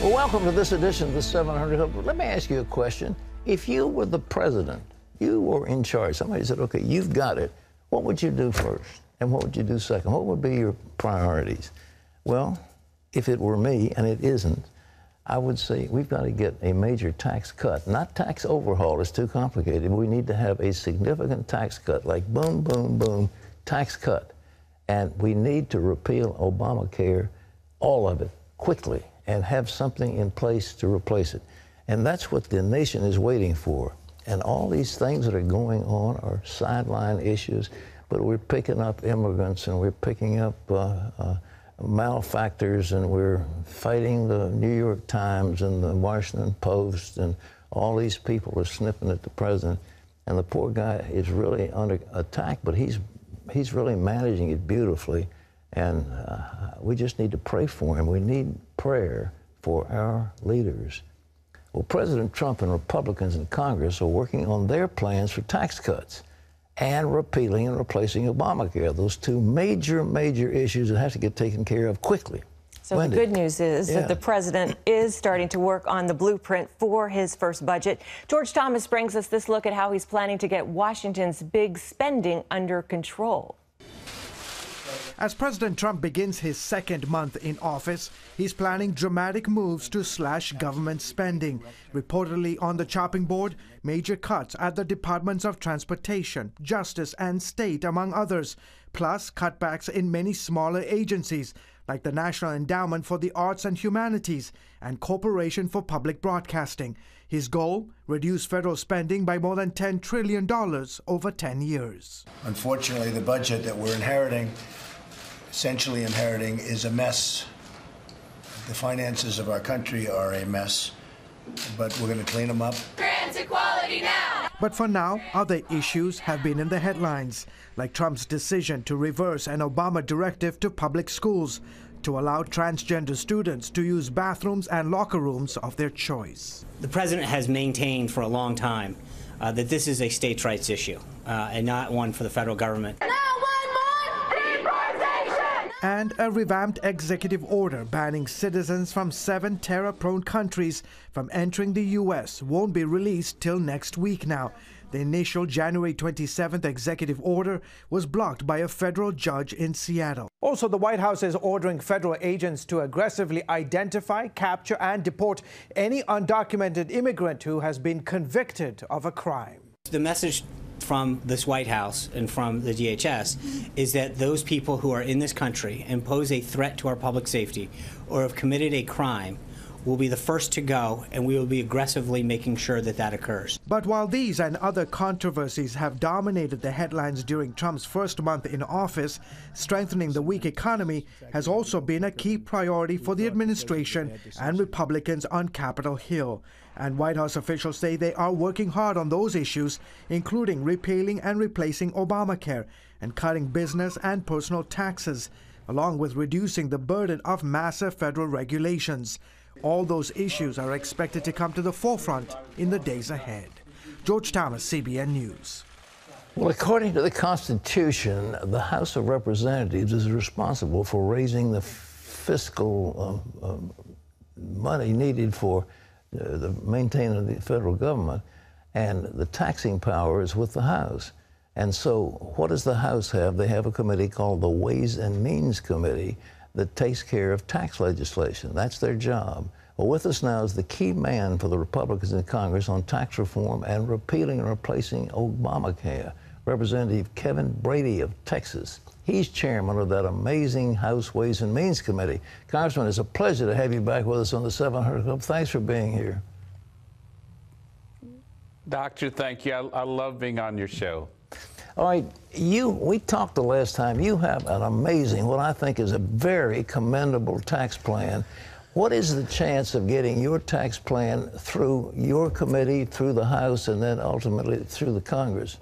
Well, welcome to this edition of the 700 Club. Let me ask you a question. If you were the president, you were in charge, somebody said, okay, you've got it, what would you do first? And what would you do second? What would be your priorities? Well, if it were me, and it isn't, I would say we've got to get a major tax cut. Not tax overhaul, it's too complicated. We need to have a significant tax cut, like boom, boom, boom, tax cut. And we need to repeal Obamacare, all of it, quickly, and have something in place to replace it. And that's what the nation is waiting for. And all these things that are going on are sideline issues, but we're picking up immigrants, and we're picking up malefactors, and we're fighting the New York Times and the Washington Post, and all these people are sniffing at the president. And the poor guy is really under attack, but he's really managing it beautifully. And we just need to pray for him. We need prayer for our leaders. Well, President Trump and Republicans in Congress are working on their plans for tax cuts and repealing and replacing Obamacare. Those two major, major issues that have to get taken care of quickly. So Wendy, the good news is that the president is starting to work on the blueprint for his first budget. George Thomas brings us this look at how he's planning to get Washington's big spending under control. As President Trump begins his second month in office, he's planning dramatic moves to slash government spending. Reportedly on the chopping board, major cuts at the Departments of Transportation, Justice, and State, among others, plus cutbacks in many smaller agencies, like the National Endowment for the Arts and Humanities and Corporation for Public Broadcasting. His goal, reduce federal spending by more than $10 trillion over 10 years. Unfortunately, the budget that we're essentially inheriting, is a mess. The finances of our country are a mess, but we're going to clean them up. Trans equality now! But for now, other issues have been in the headlines, like Trump's decision to reverse an Obama directive to public schools to allow transgender students to use bathrooms and locker rooms of their choice. The president has maintained for a long time that this is a states' rights issue and not one for the federal government. And a revamped executive order banning citizens from 7 terror-prone countries from entering the U.S. won't be released till next week now. The initial January 27th executive order was blocked by a federal judge in Seattle. Also, the White House is ordering federal agents to aggressively identify, capture, and deport any undocumented immigrant who has been convicted of a crime. The message from this White House and from the DHS is that those people who are in this country and pose a threat to our public safety or have committed a crime will be the first to go, and we will be aggressively making sure that that occurs. But while these and other controversies have dominated the headlines during Trump's first month in office, strengthening the weak economy has also been a key priority for the administration and Republicans on Capitol Hill. And White House officials say they are working hard on those issues, including repealing and replacing Obamacare and cutting business and personal taxes, along with reducing the burden of massive federal regulations. All those issues are expected to come to the forefront in the days ahead. George Thomas, CBN News. Well, according to the Constitution, the House of Representatives is responsible for raising the fiscal money needed for the maintaining the federal government, and the taxing power is with the House. And so what does the House have? They have a committee called the Ways and Means Committee that takes care of tax legislation. That's their job. Well, with us now is the key man for the Republicans in Congress on tax reform and repealing and replacing Obamacare, Representative Kevin Brady of Texas. He's chairman of that amazing House Ways and Means Committee. Congressman, it's a pleasure to have you back with us on the 700 Club. Thanks for being here. Doctor, thank you. I love being on your show. All right, we talked the last time. You have an amazing, what I think is a very commendable tax plan. What is the chance of getting your tax plan through your committee, through the House, and then ultimately through the Congress?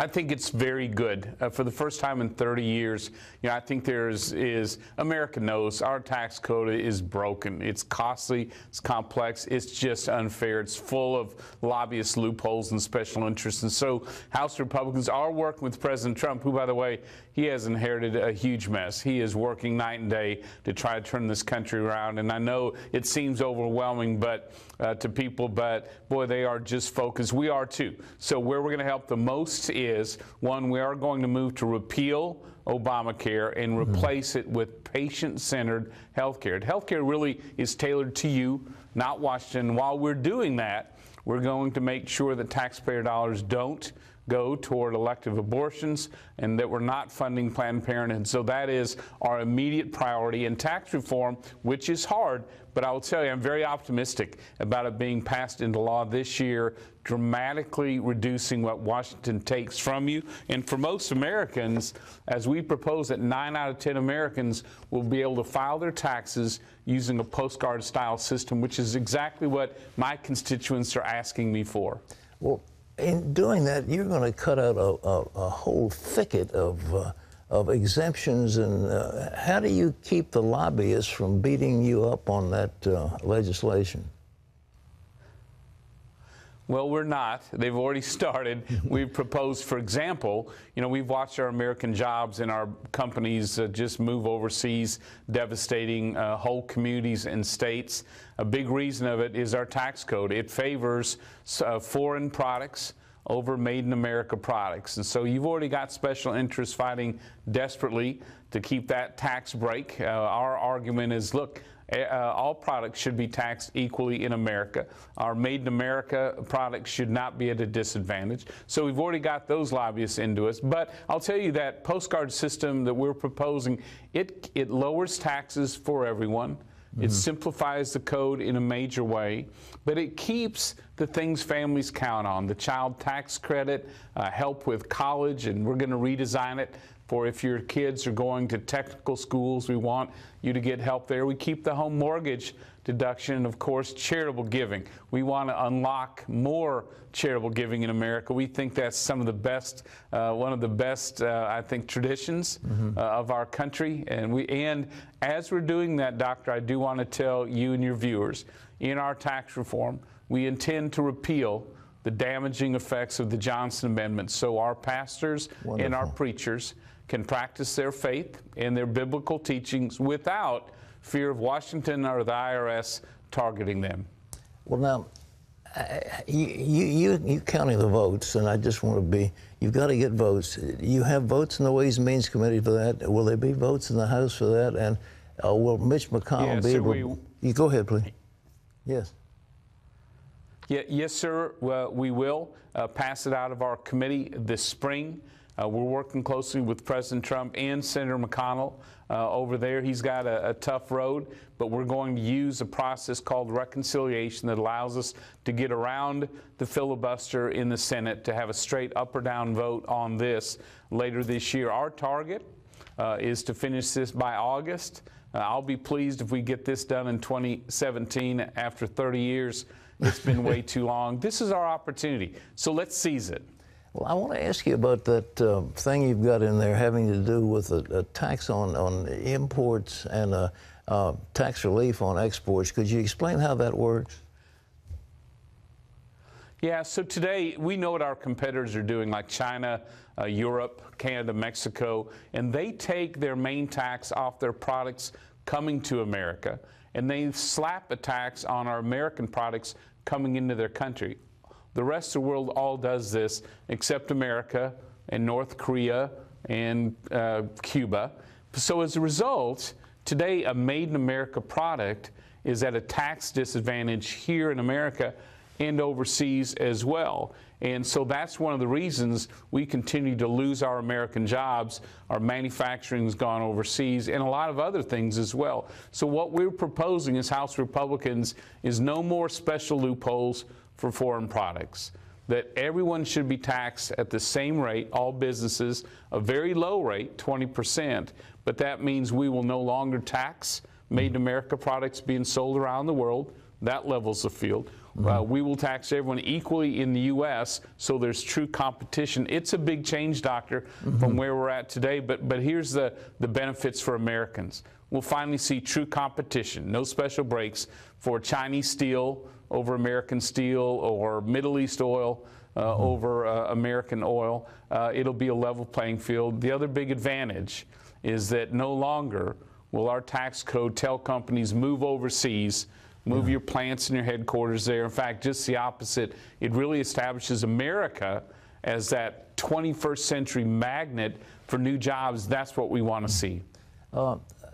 I think it's very good. For the first time in 30 years, I think America knows our tax code is broken. It's costly, it's complex, it's just unfair. It's full of lobbyist loopholes and special interests. And so House Republicans are working with President Trump, who, by the way, he has inherited a huge mess. He is working night and day to try to turn this country around. And I know it seems overwhelming to people, but boy, they are just focused. We are too. So where we're going to help the most is, one, we are going to move to repeal Obamacare and replace it with patient-centered health care. Health care really is tailored to you, not Washington. While we're doing that, we're going to make sure that taxpayer dollars don't go toward elective abortions and that we're not funding Planned Parenthood. So that is our immediate priority. And tax reform, which is hard, but I will tell you, I'm very optimistic about it being passed into law this year, dramatically reducing what Washington takes from you. And for most Americans, as we propose that 9 out of 10 Americans will be able to file their taxes using a postcard-style system, which is exactly what my constituents are asking me for. Well, in doing that, you're going to cut out a whole thicket of exemptions. And how do you keep the lobbyists from beating you up on that legislation? Well, we're not. They've already started. We've proposed, for example, we've watched our American jobs and our companies just move overseas, devastating whole communities and states. A big reason of it is our tax code. It favors foreign products over made in America products. And so you've already got special interests fighting desperately to keep that tax break. Our argument is, look, all products should be taxed equally in America. Our made in America products should not be at a disadvantage. So we've already got those lobbyists into us. But I'll tell you that postcard system that we're proposing, it lowers taxes for everyone. It simplifies the code in a major way, but it keeps the things families count on, the child tax credit, help with college, and we're going to redesign it for if your kids are going to technical schools, we want you to get help there. We keep the home mortgage deduction, and of course, charitable giving. We want to unlock more charitable giving in America. We think that's some of the best, one of the best, I think, traditions of our country. And as we're doing that, Doctor, I do want to tell you and your viewers, in our tax reform, we intend to repeal the damaging effects of the Johnson Amendment, so our pastors and our preachers can practice their faith and their biblical teachings without fear of Washington or the IRS targeting them. Well, now, you counting the votes, and I just want to be, you've got to get votes. You have votes in the Ways and Means Committee for that. Will there be votes in the House for that? And will Mitch McConnell be able... You go ahead, please. Yes. Yes, sir. We will pass it out of our committee this spring. We're working closely with President Trump and Senator McConnell over there. He's got a tough road, but we're going to use a process called reconciliation that allows us to get around the filibuster in the Senate to have a straight up or down vote on this later this year. Our target is to finish this by August. I'll be pleased if we get this done in 2017 after 30 years. It's been way too long. This is our opportunity, so let's seize it. Well, I want to ask you about that thing you've got in there having to do with a tax on imports and tax relief on exports. Could you explain how that works? Yeah, so today we know what our competitors are doing, like China, Europe, Canada, Mexico, and they take their main tax off their products coming to America, and they slap a tax on our American products coming into their country. The rest of the world all does this, except America and North Korea and Cuba. So as a result, today a made in America product is at a tax disadvantage here in America and overseas as well. And so that's one of the reasons we continue to lose our American jobs. Our manufacturing's gone overseas and a lot of other things as well. So what we're proposing as House Republicans is no more special loopholes for foreign products, that everyone should be taxed at the same rate, all businesses, a very low rate, 20%, but that means we will no longer tax made in America products being sold around the world. That levels the field. We will tax everyone equally in the U.S., so there's true competition. It's a big change, Doctor, from where we're at today, but here's the benefits for Americans. We'll finally see true competition, no special breaks for Chinese steel over American steel or Middle East oil over American oil. It'll be a level playing field. The other big advantage is that no longer will our tax code tell companies move overseas, move your plants and your headquarters there. In fact, just the opposite. It really establishes America as that 21st century magnet for new jobs. That's what we want to see.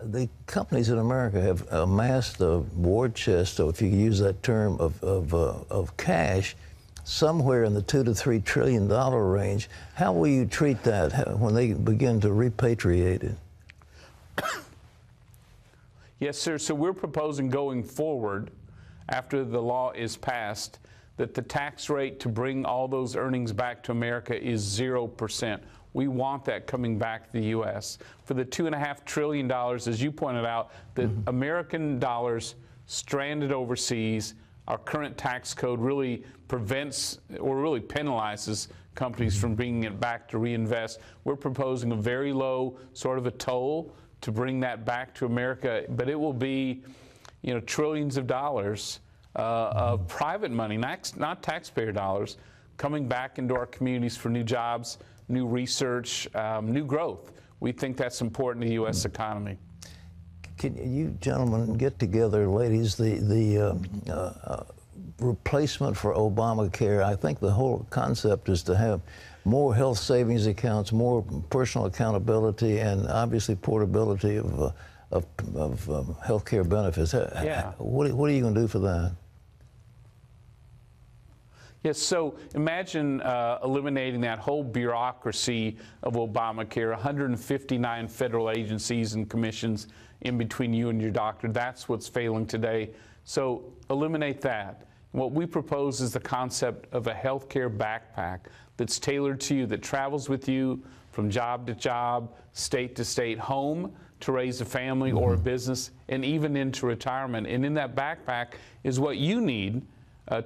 The companies in America have amassed a war chest, so if you use that term, of cash somewhere in the $2 to $3 trillion range. How will you treat that when they begin to repatriate it? Yes, sir. So we're proposing going forward, after the law is passed, that the tax rate to bring all those earnings back to America is 0%. We want that coming back to the U.S. For the $2.5 trillion, as you pointed out, the American dollars stranded overseas, our current tax code really prevents or really penalizes companies from bringing it back to reinvest. We're proposing a very low sort of a toll to bring that back to America, but it will be, you know, trillions of dollars of private money, not taxpayer dollars, coming back into our communities for new jobs, new research, new growth. We think that's important to the U.S. economy. Can you gentlemen get together, ladies, the replacement for Obamacare? I think the whole concept is to have more health savings accounts, more personal accountability, and obviously portability of health care benefits. Yeah. What are you going to do for that? Yes, so imagine eliminating that whole bureaucracy of Obamacare, 159 federal agencies and commissions in between you and your doctor. That's what's failing today. So eliminate that. What we propose is the concept of a healthcare backpack that's tailored to you, that travels with you from job to job, state to state, home to raise a family or a business, and even into retirement. And in that backpack is what you need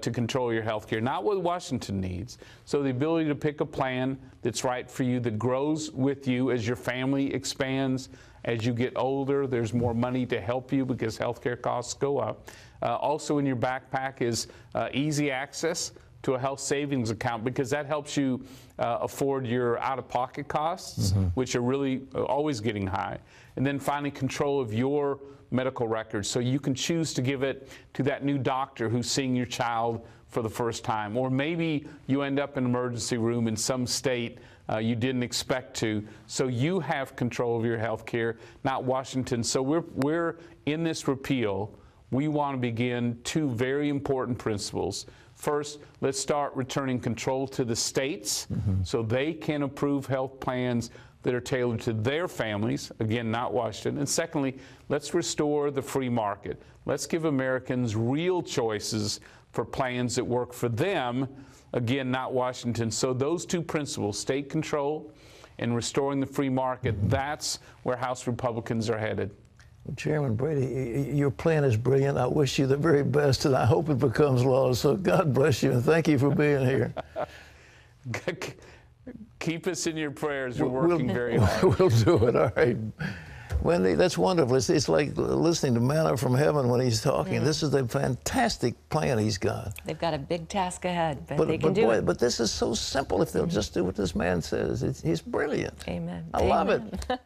to control your health care, not what Washington needs. So the ability to pick a plan that's right for you, that grows with you as your family expands, as you get older, there's more money to help you because health care costs go up. Also in your backpack is easy access to a health savings account, because that helps you afford your out-of-pocket costs, which are really always getting high. And then finally, control of your medical records, so you can choose to give it to that new doctor who's seeing your child for the first time. Or maybe you end up in an emergency room in some state you didn't expect to. So you have control of your health care, not Washington. So we're in this repeal, we want to begin two very important principles. First, let's start returning control to the states so they can approve health plans that are tailored to their families, again, not Washington. And secondly, let's restore the free market. Let's give Americans real choices for plans that work for them, again, not Washington. So those two principles, state control and restoring the free market, that's where House Republicans are headed. Well, Chairman Brady, your plan is brilliant. I wish you the very best, and I hope it becomes law. So God bless you, and thank you for being here. Keep us in your prayers. We're working very hard. We'll do it. All right. Wendy, that's wonderful. It's like listening to manna from heaven when he's talking. This is a fantastic plan he's got. They've got a big task ahead, but they can do it. But this is so simple if they'll just do what this man says. He's brilliant. Amen. I love it.